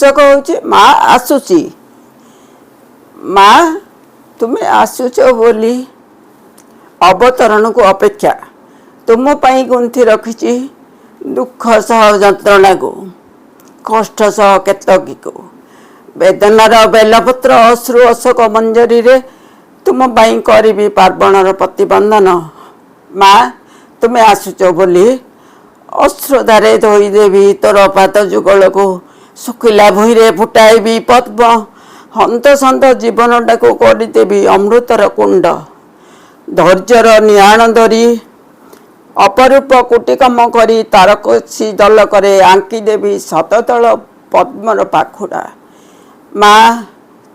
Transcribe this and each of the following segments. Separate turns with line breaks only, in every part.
शीर्षक हूँ माँ आसुची। माँ तुम्हें आसुच बोली अवतरण को अपेक्षा तुम पाई गुंथि रखी दुख सह जंत्रणा को कष्ट सह केतकी को वेदनार बेलपत्र अश्रु अशोक मंजरी रे तुम पाई करी पार्वणर प्रतिबंधन। माँ तुम्हें आसुच बोली अश्रुधारे धोईदेवी तोर पाद जुगल को शुखिला भूईरे फुटाइबी पद्म हंत सन्त जीवनटा को करदेवी अमृतर कुंड धैर्यर निहाण धरी अपरूप कुटिकम करी तारकसी दलकरे आंकीदेवी शततल पद्मर पाखुड़ा। माँ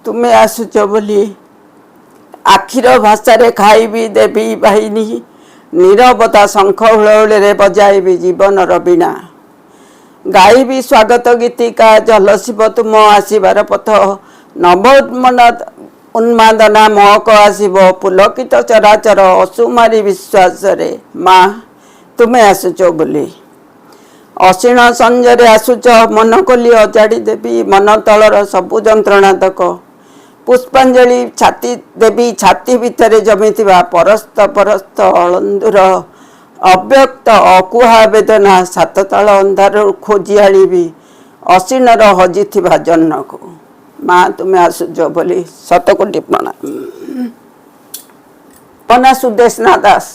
तुम्हें आसुच बोली आखिर भाषा खाइबी देवी बाहिनी नीरवता शंख हुलहुली बजाइबी जीवनर बीणा गाइबी स्वागत गीतिका जलशिव तुम आसबार पथ नवोन्मना उन्मादना महक आसब पुलकित चराचर असुमारी विश्वास रे। माँ तुम्हें आसुच बोली असीण संजरे आसुच मन कली अजाड़ी देवी मन तलर सबु जंत्रणातक पुष्पांजलि छाती देवी छाती भितर जमिथिबा परस्त परस्त अलंदुर अव्यक्त अकुहा वेदना सात ताल अंधार खोजी आनिबी असीणर हजिथिबा जन्न को। माँ तुम्हें आसुच बोली शतकोटि प्रणाम। पना सुदेशना दास।